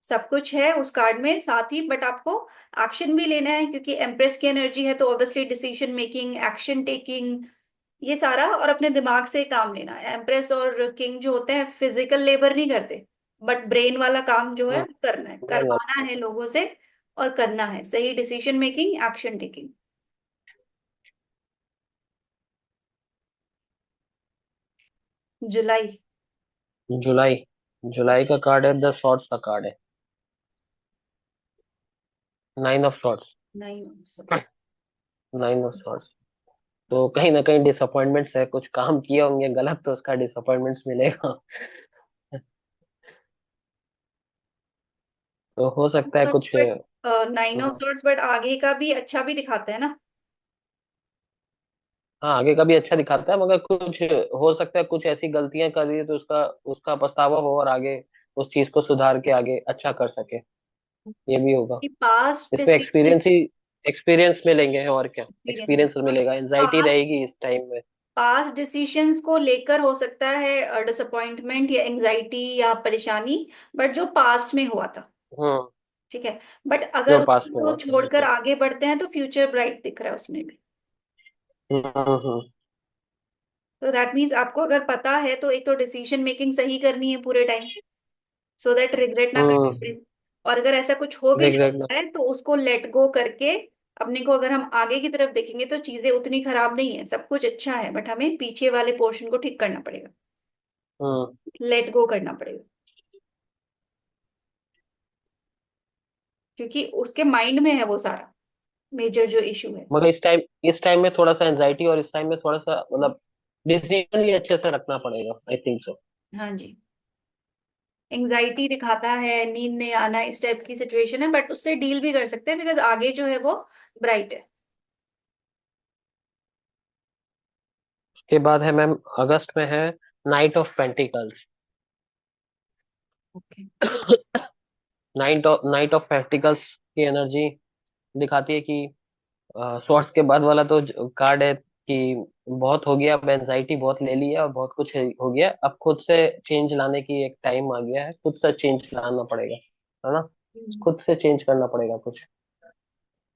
सब कुछ है उस कार्ड में साथ ही, बट आपको एक्शन भी लेना है क्योंकि एम्प्रेस की एनर्जी है, तो obviously decision making, action taking, ये सारा, और अपने दिमाग से काम लेना है। एम्प्रेस और किंग जो होते हैं फिजिकल लेबर नहीं करते, बट ब्रेन वाला काम जो है हम्म, करना है, नहीं करवाना होता। है लोगों से, और करना है सही डिसीजन मेकिंग, एक्शन टेकिंग। जुलाई। जुलाई। जुलाई का कार्ड है, द सॉर्ड्स का कार्ड है, नाइन ऑफ सॉर्ड्स। नहीं। Nine of swords. तो कहीं ना कहीं डिसअपॉइंटमेंट्स है, कुछ काम किए होंगे गलत तो उसका डिसअपॉइंटमेंट्स मिलेगा। तो हो सकता है कुछ। बट नाइन ऑफ हाँ। सॉर्ड्स, बट आगे का भी अच्छा भी दिखाता है ना। हाँ, आगे का भी अच्छा दिखाता है, मगर कुछ हो सकता है कुछ ऐसी गलतियां कर रही है तो उसका उसका पछतावा हो और आगे उस चीज को सुधार के आगे अच्छा कर सके। ये भी होगा। कि पास्ट इसमें डिसीजन, एक्सपीरियंस मिलेंगे और क्या। एक्सपीरियंस मिलेगा, एंजाइटी पास्ट रहेगी इस टाइम में। पास्ट डिसीजंस को लेकर हो सकता है डिसअपॉइंटमेंट या एंजाइटी या परेशानी, बट जो पास्ट में हुआ था। हम्म। ठीक है। बट जो अगर पास में उसको हुआ था, छोड़कर बिल्कुल। आगे बढ़ते हैं तो फ्यूचर ब्राइट दिख रहा है उसमें भी। हम्म। तो दैट मीन्स आपको अगर पता है तो एक तो डिसीजन मेकिंग सही करनी है पूरे टाइम, सो दैट रिग्रेट ना करना हम्म। पड़े। और अगर ऐसा कुछ हो भी रिग्रेट ना। जाता है तो उसको लेट गो करके, अपने को अगर हम आगे की तरफ देखेंगे तो चीजें उतनी खराब नहीं है, सब कुछ अच्छा है, बट हमें पीछे वाले पोर्शन को ठीक करना पड़ेगा, हम्म। लेट गो करना पड़ेगा, क्योंकि उसके माइंड में है वो सारा मेजर जो इशू है। मगर इस टाइम में थोड़ा सा एंजाइटी और इस टाइम में थोड़ा सा मतलब डिसीजन भी अच्छे से रखना पड़ेगा, आई थिंक सो। हाँ जी। एंजाइटी दिखाता है, नींद नहीं आना, इस टाइप की सिचुएशन है, बट उससे डील भी कर सकते हैं बिकॉज आगे जो है वो ब्राइट है। उसके बाद है मैम, अगस्त में है night of pentacles. Okay. Night of pentacles की एनर्जी दिखाती है कि स्वॉर्ड्स के बाद वाला तो कार्ड है कि बहुत हो गया, अब एंजाइटी बहुत ले ली है और बहुत कुछ हो गया, अब खुद से चेंज लाने की एक टाइम आ गया है, खुद से चेंज लाना पड़ेगा, है ना। खुद से चेंज करना पड़ेगा कुछ।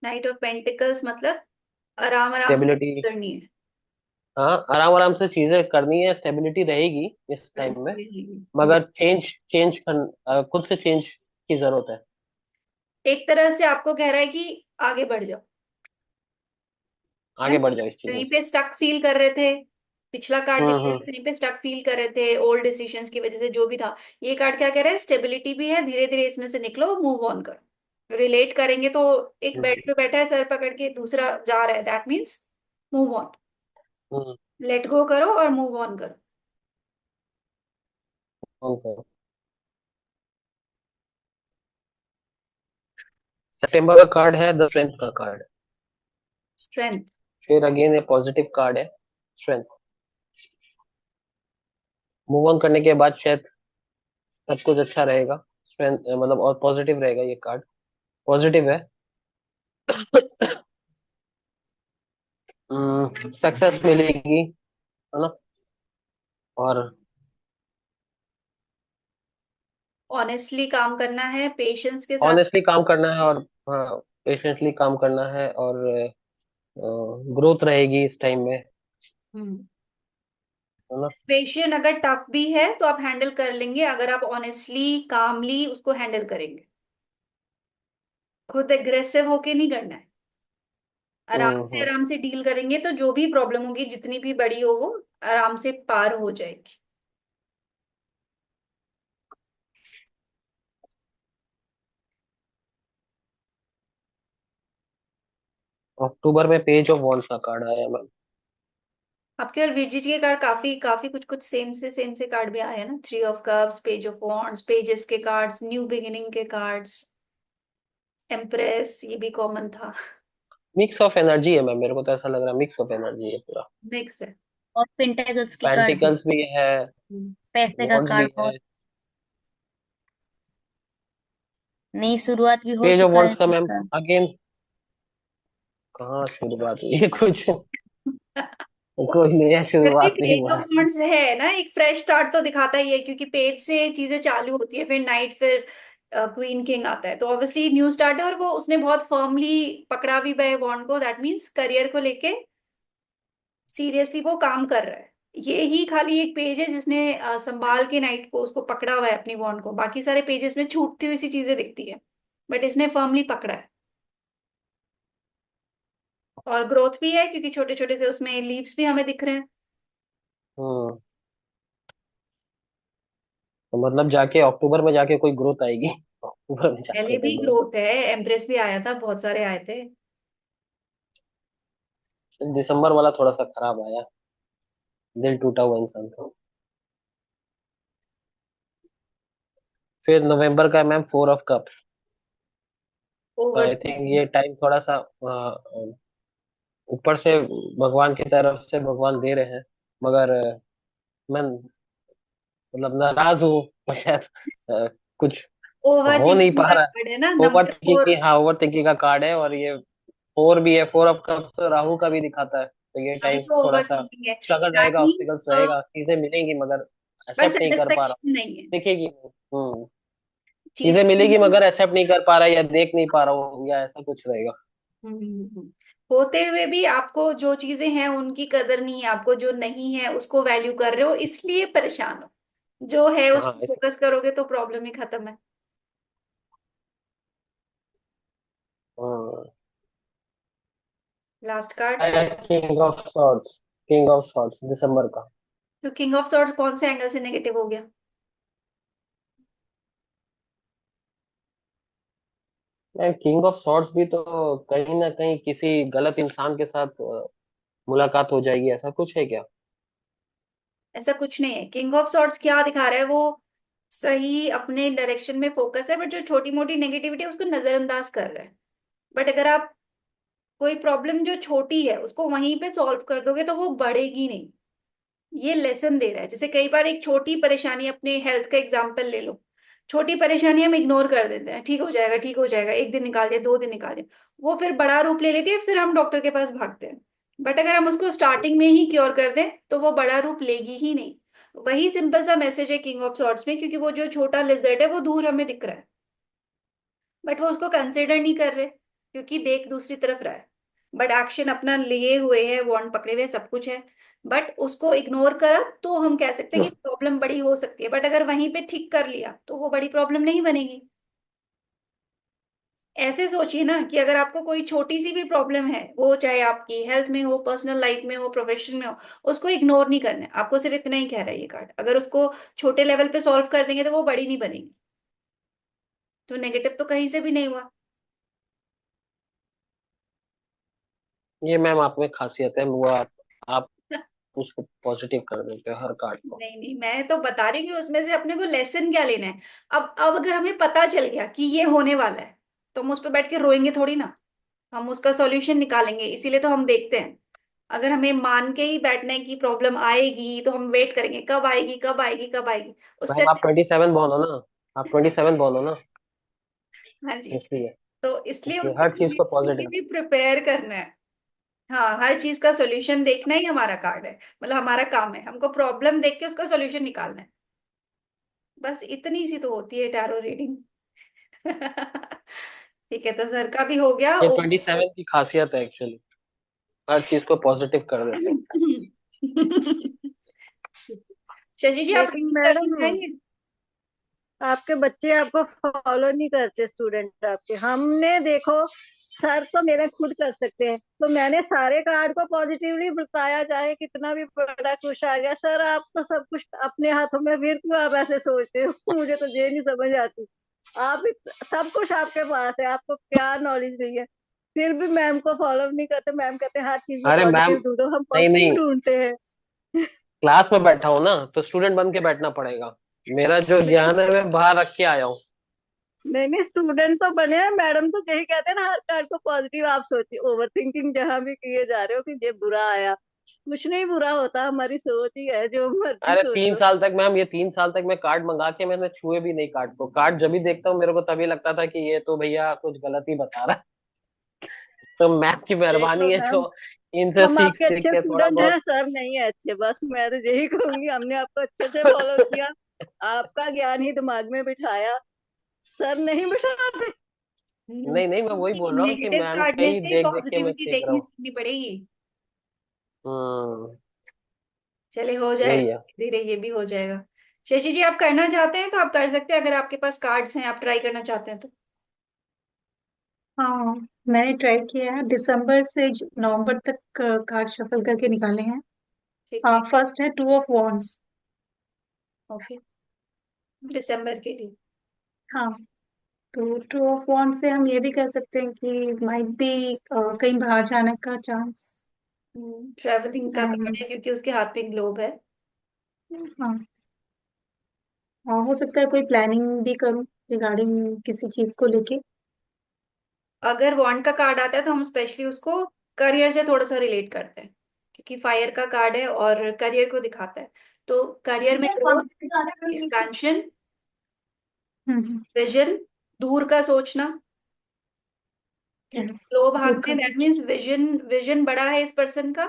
नाइट ऑफ पेंटिकल्स मतलब आराम आराम से स्टेबिलिटी। करनी है। हाँ, आराम आराम से चीजें करनी है, स्टेबिलिटी रहेगी इस टाइम में। मगर खुद से चेंज की जरूरत है। एक तरह से आपको कह रहा है कि आगे बढ़ जाओ, है आगे ना। बढ़ जाओ इस चीजों कहीं से। पे स्टक फील कर रहे थे, पिछला कार्ड दिख रहा है, हम्म। कहीं पे स्टक फील कर रहे थे ओल्ड डिसीजंस की वजह से जो भी था। ये कार्ड क्या कह रहा है, स्टेबिलिटी भी है, धीरे धीरे इसमें से निकलो, मूव ऑन करो। रिलेट करेंगे तो एक हम्म। बेड पे बैठा है सर पकड़ के, दूसरा जा रहा है, that means move on, hmm. Let go करो और मूव ऑन करो। हम्म। सितंबर का कार्ड है द स्ट्रेंथ का कार्ड। स्ट्रेंथ। फिर अगेन ये पॉजिटिव कार्ड है, स्ट्रेंथ। मूव ऑन करने के बाद शायद सब कुछ अच्छा रहेगा। स्ट्रेंथ मतलब और पॉजिटिव रहेगा ये कार्ड। पॉजिटिव है। सक्सेस मिलेगी, है ना। और ऑनेस्टली काम करना है पेशेंस के साथ। ऑनेस्टली काम करना है, और हाँ, पेशेंटली काम करना है, और ग्रोथ रहेगी इस टाइम में, हम्म। है ना। सिचुएशन अगर टफ भी है तो आप हैंडल कर लेंगे अगर आप ऑनेस्टली कामली उसको हैंडल करेंगे। खुद एग्रेसिव होके नहीं करना है, हम्म। आराम से डील करेंगे तो जो भी प्रॉब्लम होगी जितनी भी बड़ी हो वो आराम से पार हो जाएगी। अक्टूबर में पेज ऑफ वॉन्ड्स का कार्ड आया मैम। आपके और वीजी के कार्ड काफी काफी कुछ कुछ सेम से कार्ड भी आए हैं ना, three of cups, page of wands, pages के कार्ड्स, न्यू बिगिनिंग के कार्ड्स, एम्प्रेस ये भी कॉमन था। मिक्स ऑफ एनर्जी है मैम, मेरे को तो ऐसा लग रहा है मिक्स ऑफ एनर्जी है पूरा। मिक्स है। और पेंटेकल्स की कार्ड भी। पेंटिकल्स भी है, पैसे का वॉन्ड्स कार्ड भी है। बहुत। नई शुरुआत भी हो पेज ऑफ चुका है वॉन्ड्स का मैम इनका। अगेन, कहाँ शुरुआत हुई है कुछ। कोई नया फिर भी शुरुआत नहीं पेज हुआ ऑफ है। वांड्स है ना, एक फ्रेश स्टार्ट तो दिखाता ही है क्योंकि पेज से चीजें चालू होती है, फिर नाइट, फिर क्वीन किंग आता है, तो ऑब्वियसली न्यू स्टार्ट है, और वो उसने बहुत फर्मली पकड़ा भी है वॉन्ड को, दैट मीन्स करियर को लेके सीरियसली वो काम कर रहा है। ये ही खाली एक पेज है जिसने संभाल के नाइट को उसको पकड़ा हुआ है अपनी वॉन्ड को, बाकी सारे पेजेस में छूटती हुई सी चीजें दिखती है, बट इसने फर्मली पकड़ा है। और ग्रोथ भी है क्योंकि छोटे छोटे से उसमें लीव्स भी हमें दिख रहे हैं। हम्म। तो मतलब जाके अक्टूबर में जाके कोई ग्रोथ आएगी? अक्टूबर में जाके पहले कोई भी ग्रोथ? ग्रोथ है, एम्प्रेस भी आया था, बहुत सारे आए थे। दिसंबर वाला थोड़ा सा खराब आया, दिल टूटा हुआ इंसान का। फिर नवंबर का मैम 4 ऑफ कप्स। तो ओवर आई थिंक ये टाइम थोड़ा सा ऊपर से भगवान की तरफ से भगवान दे रहे हैं, मगर मैं मतलब नाराज हूँ। शायद कुछ ओवर हो नहीं थिंकिंग पा का रहा कार्ड है ना है। Over number thinking four. की, हाँ ओवर थिंकिंग का कार्ड है, और ये 4 भी है। 4 ऑफ कप्स तो राहु का भी दिखाता है, तो ये अभी टाइम तो थोड़ा ओवर सा थिंकिंग है, स्ट्रगल दैट रहेगा, ऑब्स्टिकल्स मीन्स रहेगा, चीजें मिलेंगी मगर पर एक्सेप्ट नहीं कर पा रहा सेटिस्फेक्शन हूँ। नहीं है दिखेगी नहीं। हम्म। चीज। चीजें मिलेगी मगर एक्सेप्ट नहीं कर पा रहा, या देख नहीं पा रहा हूँ, या ऐसा कुछ रहेगा। हम्म। होते हुए भी आपको जो चीजें हैं उनकी कदर नहीं है, आपको जो नहीं है उसको वैल्यू कर रहे हो, इसलिए परेशान हो। जो है उस हाँ पर ऐसे। फोकस करोगे तो प्रॉब्लम ही खत्म है। Last card. King of swords. King of swords दिसंबर का। तो किंग ऑफ सॉर्ड्स कौन से एंगल से नेगेटिव हो गया? किंग ऑफ सॉर्ड्स भी तो कहीं ना कहीं किसी गलत इंसान के साथ मुलाकात हो जाएगी, ऐसा कुछ है क्या? ऐसा कुछ नहीं है, किंग ऑफ सॉर्ड्स क्या दिखा रहा है वो सही अपने डायरेक्शन में फोकस है, बट जो छोटी मोटी नेगेटिविटी है उसको नजरअंदाज कर रहा है। बट अगर आप कोई प्रॉब्लम जो छोटी है उसको वहीं पे सॉल्व कर दोगे तो वो बढ़ेगी नहीं। ये लेसन दे रहा है, जैसे कई बार एक छोटी परेशानी, अपने हेल्थ का एग्जांपल ले लो। छोटी परेशानी हम इग्नोर कर देते हैं, ठीक हो जाएगा ठीक हो जाएगा, एक दिन निकाल दिया, 2 दिन निकाल दिया, वो फिर बड़ा रूप ले लेती है, फिर हम डॉक्टर के पास भागते हैं। बट अगर हम उसको स्टार्टिंग में ही क्योर कर दें तो वो बड़ा रूप लेगी ही नहीं। वही सिंपल सा मैसेज है किंग ऑफ सॉर्ट्स में, क्योंकि वो जो छोटा लिजर्ड है वो दूर हमें दिख रहा है, बट वो उसको कंसिडर नहीं कर रहे क्योंकि देख दूसरी तरफ रहा है। बट एक्शन अपना लिए हुए है, वॉन्ट पकड़े हुए हैं, सब कुछ है, बट उसको इग्नोर करा तो हम कह सकते हैं कि प्रॉब्लम बड़ी हो सकती है, बट अगर वहीं पे ठीक कर लिया तो वो बड़ी प्रॉब्लम नहीं बनेगी। ऐसे सोचिए ना कि अगर आपको कोई छोटी सी भी प्रॉब्लम है, वो चाहे आपकी हेल्थ में हो, पर्सनल लाइफ में हो, प्रोफेशन में हो, उसको इग्नोर नहीं करना है आपको, सिर्फ इतना ही कह रहा है ये कार्ड। अगर उसको छोटे लेवल पे सॉल्व कर देंगे तो वो बड़ी नहीं बनेगी, तो नेगेटिव तो कहीं से भी नहीं हुआ। ये मैम आप में खासियत है, वो आप उसको पॉजिटिव कर देते हो हर कार्ड को। नहीं नहीं, मैं तो बता रही हूँ कि उसमें से अपने को लेसन क्या लेना है। अब अगर हमें पता चल गया कि ये होने वाला है तो हम उस पर बैठ के रोएंगे थोड़ी ना, हम उसका सॉल्यूशन निकालेंगे, इसीलिए तो हम देखते हैं। अगर हमें मान के ही बैठना है कि प्रॉब्लम आएगी तो हम वेट करेंगे कब आएगी कब आएगी कब आएगी, उससे। मैम आप 27 बॉर्न हो ना? आप 27 बॉर्न हो ना? हाँ जी। इसलिए तो इसलिए इसलिए उससे हर चीज को creatively के पॉजिटिव। लिए प्रिपेयर करना है। हाँ, हर चीज का सॉल्यूशन देखना ही हमारा कार्ड है, मतलब हमारा काम है, हमको प्रॉब्लम देख के उसका सॉल्यूशन निकालना है। बस इतनी सी तो होती है टैरो रीडिंग। ठीक है, तो सर का भी हो गया ये 27 की खासियत है एक्चुअली, हर चीज को पॉजिटिव कर देते हैं। शशि जी, आप लेकिन reading करना मैडम चाहेंगे? आपके बच्चे आपको फॉलो नहीं करते, स्टूडेंट आपके। हमने देखो, सर तो मेरे खुद कर सकते हैं, तो मैंने सारे कार्ड को पॉजिटिवली बताया, चाहे कितना भी बड़ा कुछ आ गया। सर आप तो सब कुछ अपने हाथों में, फिर क्यों आप ऐसे सोचते हो? मुझे तो ये नहीं समझ आती। सब कुछ आपके पास है, आपको क्या नॉलेज नहीं है? फिर भी मैम को फॉलो नहीं करते। मैम कहते हैं हर चीज में अरे मैम, पॉजिटिव ढूंढो, हम नहीं पॉजिटिव नहीं, ढूंढते हैं। क्लास में बैठा हूँ ना, तो स्टूडेंट बन के बैठना पड़ेगा। मेरा जो ज्ञान है मैं बाहर रख के आया हूँ। नहीं नहीं, स्टूडेंट तो बने हैं। मैडम तो यही कहते हैं ना, हर कार्ड को पॉजिटिव आप सोचिए। ओवर थिंकिंग जहां भी किए जा रहे हो कि ये बुरा आया, कुछ नहीं बुरा होता, हमारी सोच ही है, जो मर्जी अरे तीन सोचो। साल तक मैम, ये 3 साल तक मैं कार्ड मंगा के मैंने छुए भी नहीं कार्ड को। कार्ड जब भी देखता हूँ मेरे को तभी लगता था कि ये तो भैया कुछ गलत ही बता रहा है। तो मैम की देख लो मेहरबानी है मैम, जो इनसे हम सीख आपके सीख अच्छे के थोड़ा स्टूडेंट हैं, बहुत। सर नहीं है अच्छे। बस मैं तो यही कहूंगी, हमने आपको अच्छे से फॉलो किया, आपका ज्ञान ही दिमाग में बिठाया। सर नहीं बिठाते। नहीं नहीं, मैं वही बोल रहा हूँ कि नेगेटिव मैम कार्ड का में ही से देख देख के मैं पॉजिटिविटी सीख रहा देखनी हूँ। सीखनी पड़ेगी। हम्म। चले हो यही जाएगा, है। धीरे ये भी हो जाएगा। शशि जी, आप करना चाहते हैं तो आप कर सकते हैं, अगर आपके पास कार्ड्स हैं, आप ट्राई करना चाहते हैं तो। हाँ, मैंने ट्राई किया है, दिसंबर से नवंबर तक कार्ड शफल करके निकाले हैं। ठीक है। फर्स्ट है टू ऑफ वॉन्ड्स। ओके, दिसंबर के लिए। हाँ, तो टू ऑफ वॉन्ड्स से हम ये भी कह सकते हैं कि माइट बी कहीं बाहर जाने का चांस। ट्रैवलिंग का कार्ड एंड है क्योंकि उसके हाथ में ग्लोब है। हाँ, हो सकता है कोई प्लानिंग भी करूं रिगार्डिंग किसी चीज को लेके। अगर वॉन्ड का कार्ड आता है तो हम स्पेशली उसको करियर से थोड़ा सा रिलेट करते हैं, क्योंकि फायर का कार्ड है और करियर को दिखाता है। तो करियर में ग्रोथ, एक्सपेंशन, हम्म। विजन, दूर का सोचना। क्योंकि यस, ग्लोब हाथ दूर में, का दैट मीन्स विजन, विजन बड़ा है इस पर्सन का,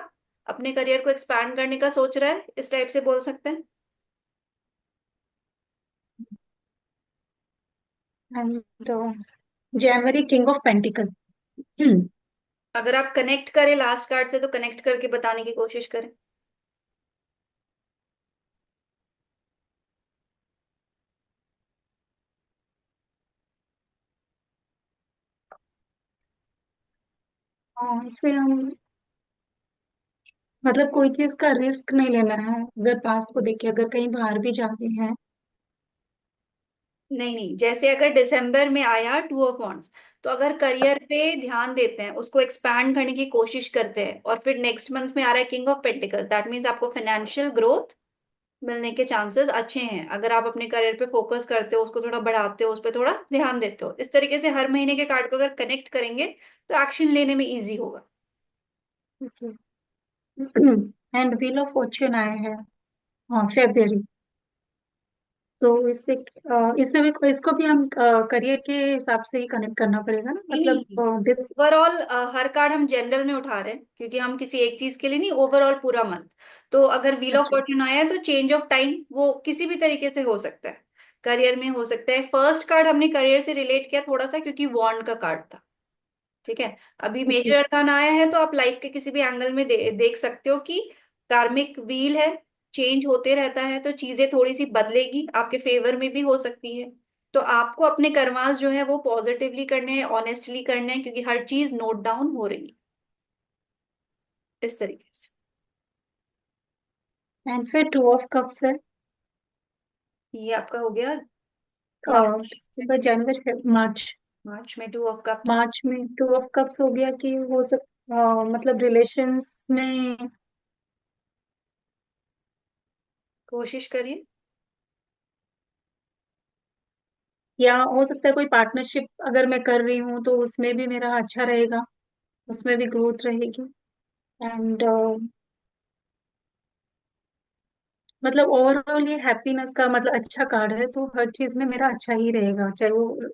अपने करियर को एक्सपैंड करने का सोच रहा है, इस टाइप से बोल सकते हैं। And January king of pentacle. अगर आप कनेक्ट करें लास्ट कार्ड से तो कनेक्ट करके बताने की कोशिश करें। हाँ, इससे हम मतलब कोई चीज का रिस्क नहीं लेना है, अगर पास्ट को देखे, अगर कहीं बाहर भी जाते हैं। नहीं नहीं, जैसे अगर दिसंबर में आया टू ऑफ वांट्स, तो अगर करियर पे ध्यान देते हैं, उसको एक्सपैंड करने की कोशिश करते हैं, और फिर नेक्स्ट मंथ में आ रहा है king of pentacle, that means आपको फाइनेंशियल ग्रोथ मिलने के चांसेस अच्छे हैं, अगर आप अपने करियर पे फोकस करते हो, उसको थोड़ा बढ़ाते हो, उस पर थोड़ा ध्यान देते हो। इस तरीके से हर महीने के कार्ड को अगर कनेक्ट करेंगे तो एक्शन लेने में इजी होगा। Okay. And wheel of Fortune आया है, हाँ, फेब्रुअरी। तो इससे भी इसको भी हम करियर के हिसाब से ही कनेक्ट करना पड़ेगा ना, नहीं मतलब नहीं, डिस। ओवरऑल हर कार्ड हम जनरल में उठा रहे हैं, क्योंकि हम किसी एक चीज के लिए नहीं, ओवरऑल पूरा मंथ। तो अगर व्हील ऑफ अच्छा। फॉर्च्यून आया है तो चेंज ऑफ टाइम वो किसी भी तरीके से हो सकता है, करियर में हो सकता है। फर्स्ट कार्ड हमने करियर से रिलेट किया थोड़ा सा, क्योंकि वॉन्ड का कार्ड था। ठीक है। अभी ओके। मेजर अरकान आया है तो आप लाइफ के किसी भी एंगल में देख सकते हो कि कार्मिक व्हील है, चेंज होते रहता है, तो चीजें थोड़ी सी बदलेगी, आपके फेवर में भी हो सकती है। तो आपको अपने कर्मास जो है वो पॉजिटिवली करने हैं, ऑनेस्टली करने हैं, क्योंकि हर चीज नोट डाउन हो रही है इस तरीके से। एंड फिर टू ऑफ कप्स है। ये आपका हो गया मार्च। दिसंबर, जनवरी, मार्च। मार्च में टू ऑफ कप्स। मार्च में टू ऑफ कप्स हो गया कि हो मतलब रिलेशंस में। कोशिश करिए। या हो सकता है कोई पार्टनरशिप अगर मैं कर रही हूँ तो उसमें भी मेरा अच्छा रहेगा, उसमें भी ग्रोथ रहेगी। एंड मतलब ओवरऑल ये हैप्पीनेस का मतलब अच्छा कार्ड है, तो हर चीज में मेरा अच्छा ही रहेगा, चाहे वो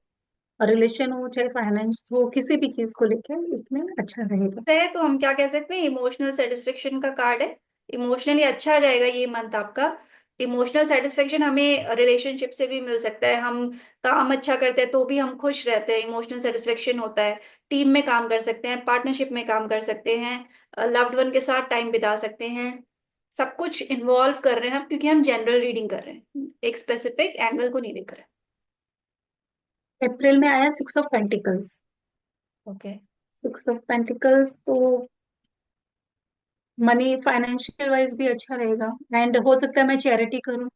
रिलेशन हो चाहे फाइनेंस हो, किसी भी चीज को लेके इसमें अच्छा रहेगा। है तो हम क्या कह सकते हैं, इमोशनल सेटिस्फेक्शन का कार्ड है। इमोशनली अच्छा जाएगा ये मंथ आपका। इमोशनल सेटिस्फेक्शन हमें रिलेशनशिप से भी मिल सकता है, हम काम अच्छा करते हैं तो भी हम खुश रहते हैं, इमोशनल सेटिस्फेक्शन होता है। टीम में काम कर सकते हैं, पार्टनरशिप में काम कर सकते हैं, लव्ड वन के साथ टाइम बिता सकते हैं। सब कुछ इन्वॉल्व कर रहे हैं हम, क्योंकि हम जनरल रीडिंग कर रहे हैं, एक स्पेसिफिक एंगल को नहीं देख रहे। अप्रैल में आया six of pentacles. Okay. Six of pentacles तो मनी फाइनेंशियल वाइज भी अच्छा रहेगा, एंड हो सकता है मैं चैरिटी करूँ।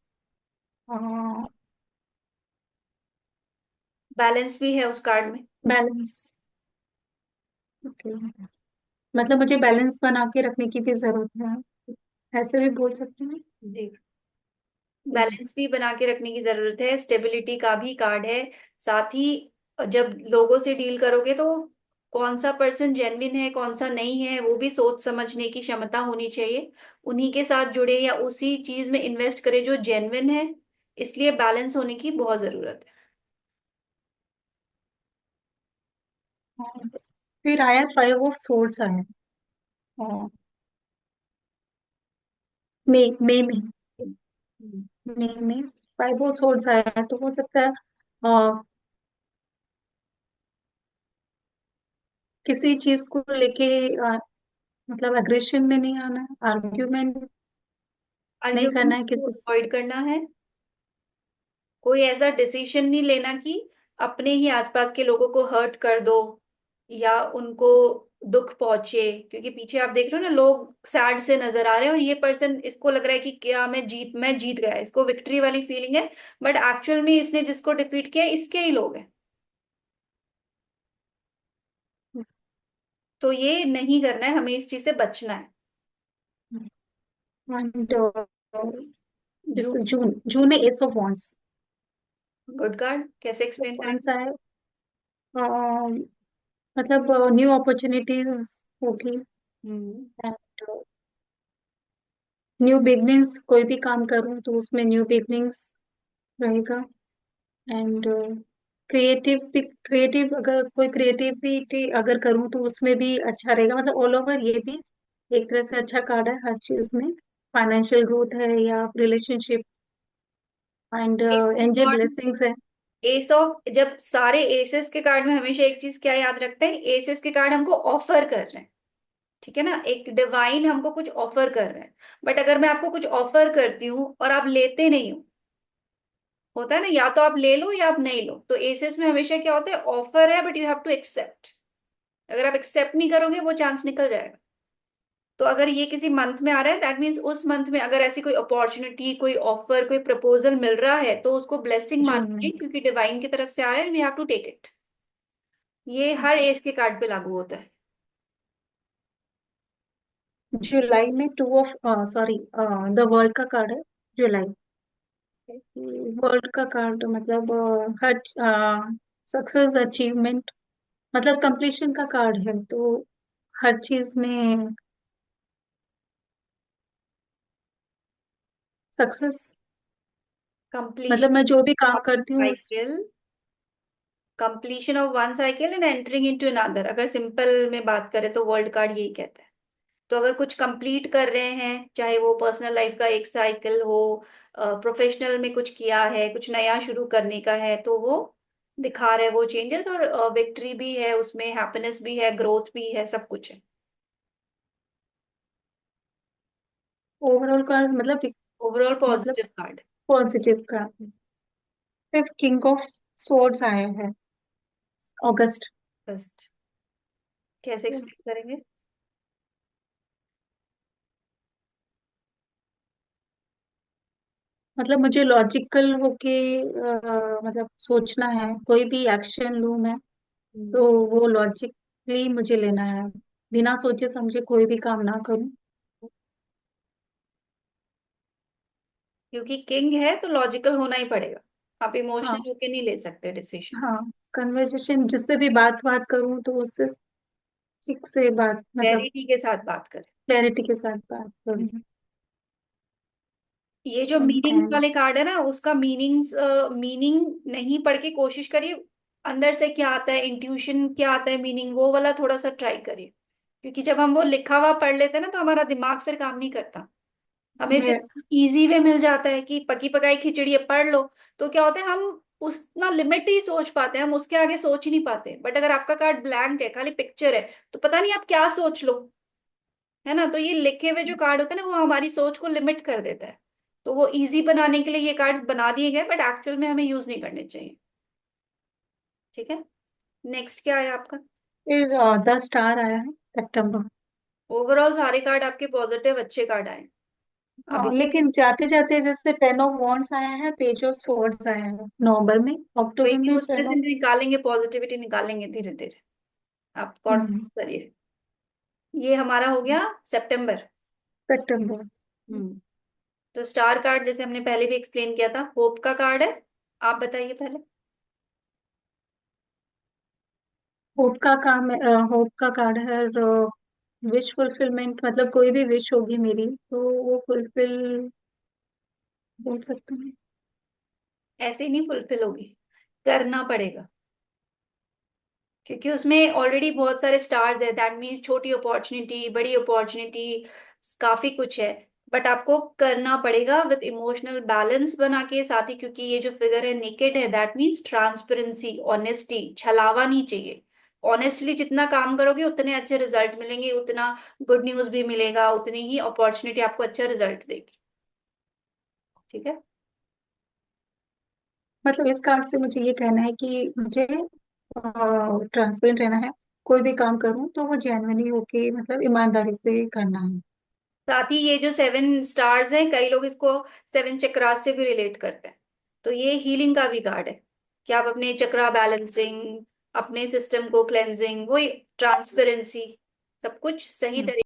बैलेंस भी है उस कार्ड में। बैलेंस। ओके, मतलब मुझे बैलेंस बना के रखने की भी जरूरत है, ऐसे भी बोल सकते हैं। जी, बैलेंस भी बना के रखने की जरूरत है, स्टेबिलिटी का भी कार्ड है। साथ ही जब लोगों से डील करोगे तो कौन सा पर्सन जेन्युइन है, कौन सा नहीं है, वो भी सोच समझने की क्षमता होनी चाहिए। उन्हीं के साथ जुड़े या उसी चीज में इन्वेस्ट करे जो जेन्युइन है। इसलिए बैलेंस होने की बहुत जरूरत है। और फिर आया फाइव ऑफ सोर्ड्स आया। और मई में, हम्म। मई में फाइव ऑफ सोर्ड्स आया है, तो हो सकता है किसी चीज को लेके मतलब एग्रेशन में नहीं आना है, आर्ग्यूमेंट नहीं करना आर्ग्यूमेंट है को किसी से। अवॉइड करना है। कोई ऐसा डिसीजन नहीं लेना कि अपने ही आसपास के लोगों को हर्ट कर दो या उनको दुख पहुंचे, क्योंकि पीछे आप देख रहे हो ना, लोग सैड से नजर आ रहे हैं और ये पर्सन, इसको लग रहा है कि क्या मैं जीत गया, इसको विक्ट्री वाली फीलिंग है, बट एक्चुअल में इसने जिसको डिफीट किया इसके ही लोग हैं। तो ये नहीं करना है, हमें इस चीज से बचना है। एंड दिस जू इज जून, जून में ace of wands. Good card, कैसे एक्सप्लेन कौन करेंगे? सा है? मतलब न्यू अपॉर्चुनिटीज होगी, हम्म। एंड न्यू बिगनिंग्स, कोई भी काम करूं तो उसमें न्यू बिगनिंग्स रहेगा। एंड क्रिएटिव, क्रिएटिव अगर कोई क्रिएटिविटी अगर करूं तो उसमें भी अच्छा रहेगा। मतलब ऑल ओवर ये भी एक तरह से अच्छा कार्ड है हर चीज में। फाइनेंशियल ग्रोथ है या रिलेशनशिप, एंड एंजल ब्लेसिंग्स है। एस ऑफ, जब सारे एसेस के कार्ड में हमेशा एक चीज क्या याद रखते हैं, एसेस के कार्ड हमको ऑफर कर रहे हैं, ठीक है ना, एक डिवाइन हमको कुछ ऑफर कर रहे हैं। बट अगर मैं आपको कुछ ऑफर करती हूँ और आप लेते नहीं हो, होता है ना, या तो आप ले लो या आप नहीं लो, तो एसेस में हमेशा क्या होता है, ऑफर है but you have to accept. अगर आप एक्सेप्ट नहीं करोगे वो चांस निकल जाएगा। तो अगर ये किसी मंथ में आ रहा है, दैट मीन्स उस मंथ में अगर ऐसी कोई अपॉर्चुनिटी, कोई ऑफर, कोई प्रपोजल मिल रहा है तो उसको ब्लेसिंग जून में। मानिए, क्योंकि डिवाइन की तरफ से आ रहा है, we have to take it. ये हर एज के कार्ड पे लागू होता है। जुलाई में two of, sorry, the world का कार्ड है जुलाई। वर्ल्ड का कार्ड मतलब हर सक्सेस अचीवमेंट, मतलब कंप्लीशन का कार्ड है। तो हर चीज में सक्सेस, मतलब कंप्लीशन मैं जो भी काम ऑफ करती हूँ उस। Cycle, completion of one cycle and entering into another, अगर सिंपल में बात करें तो वर्ल्ड कार्ड यही कहता है। तो अगर कुछ कंप्लीट कर रहे हैं, चाहे वो पर्सनल लाइफ का एक साइकिल हो, प्रोफेशनल में कुछ किया है, कुछ नया शुरू करने का है, तो वो दिखा रहे हैं वो चेंजेस, और विक्ट्री भी है उसमें, हैप्पीनेस भी है, ग्रोथ भी है, सब कुछ है। ओवरऑल कार्ड मतलब, ओवरऑल मतलब पॉजिटिव कार्ड। पॉजिटिव का। फिर किंग ऑफ स्वॉर्ड्स आया है अगस्त। फर्स्ट कैसे एक्सप्लेन करेंगे? मतलब मुझे लॉजिकल होके मतलब सोचना है, कोई भी एक्शन लूं मैं तो वो लॉजिकली मुझे लेना है, बिना सोचे समझे कोई भी काम ना करूं। क्योंकि किंग है तो लॉजिकल होना ही पड़ेगा, आप हाँ, इमोशनल होके नहीं ले सकते डिसीजन। हाँ, कन्वर्सेशन जिससे भी बात बात करूं तो उससे ठीक से बात, मतलब क्लैरिटी के साथ बात करें। क्लैरिटी के साथ बात करूं। ये जो मीनिंग्स एंड वाले कार्ड है ना, उसका मीनिंग नहीं पढ़ के कोशिश करिए, अंदर से क्या आता है, इंट्यूशन क्या आता है, मीनिंग वो वाला थोड़ा सा ट्राई करिए। क्योंकि जब हम वो लिखा हुआ पढ़ लेते हैं ना, तो हमारा दिमाग फिर काम नहीं करता, हमें मैं, फिर इजी वे मिल जाता है कि पकी पकाई खिचड़ी है पढ़ लो। तो क्या होता है, हम उतना लिमिट ही सोच पाते हैं, हम उसके आगे सोच ही नहीं पाते। बट अगर आपका कार्ड ब्लैंक है, खाली पिक्चर है, तो पता नहीं आप क्या सोच लो, है ना। तो ये लिखे हुए जो कार्ड होते हैं ना, वो हमारी सोच को लिमिट कर देता है। तो वो इजी बनाने के लिए ये कार्ड बना दिए गए, बट एक्चुअल में हमें यूज नहीं करने चाहिए। ठीक है, नेक्स्ट क्या है आपका? फिर द स्टार आया है सितंबर। ओवरऑल सारे कार्ड आपके पॉजिटिव अच्छे कार्ड आए हाँ, अभी। लेकिन जाते जाते जैसे टेन ऑफ वॉन्ड्स आया है, पेज ऑफ स्वॉर्ड्स आया है नवंबर में, कोई अक्टूबर नहीं, में उसमें टेन से ऑफ। निकालेंगे, पॉजिटिविटी निकालेंगे धीरे धीरे, आप कॉन्फिडेंस करिए। ये हमारा हो गया सितंबर। सितंबर। हम्म। तो स्टार कार्ड जैसे हमने पहले भी एक्सप्लेन किया था, होप का कार्ड है। आप बताइए पहले। होप का काम है, होप का कार्ड है। विश फुलफिलमेंट, मतलब कोई भी विश होगी मेरी तो वो फुलफिल बोल सकते हैं। ऐसे ही नहीं फुलफिल होगी, करना पड़ेगा, क्योंकि उसमें ऑलरेडी बहुत सारे स्टार्स है, दैट मीन्स छोटी अपॉर्चुनिटी, बड़ी अपॉर्चुनिटी, काफी कुछ है। बट आपको करना पड़ेगा विद इमोशनल बैलेंस बना के साथ ही, क्योंकि ये जो फिगर है नेकेड है, दैट मीन्स ट्रांसपेरेंसी, ऑनेस्टी, छलावा नहीं चाहिए। ऑनेस्टली जितना काम करोगे उतने अच्छे रिजल्ट मिलेंगे, उतना गुड न्यूज भी मिलेगा, उतनी ही अपॉर्चुनिटी आपको अच्छा रिजल्ट देगी। ठीक है। मतलब इस कार्ड से मुझे ये कहना है कि मुझे ट्रांसपेरेंट रहना है। कोई भी काम करूं तो वो जेन्युइनली होके मतलब ईमानदारी से करना है। साथ ही ये जो 7 स्टार्स हैं, कई लोग इसको 7 चक्रास से भी रिलेट करते हैं, तो ये हीलिंग का भी कार्ड है कि आप अपने चक्रा बैलेंसिंग, अपने सिस्टम को क्लेंजिंग, वो ट्रांसपेरेंसी, सब कुछ सही हम्म। तरीके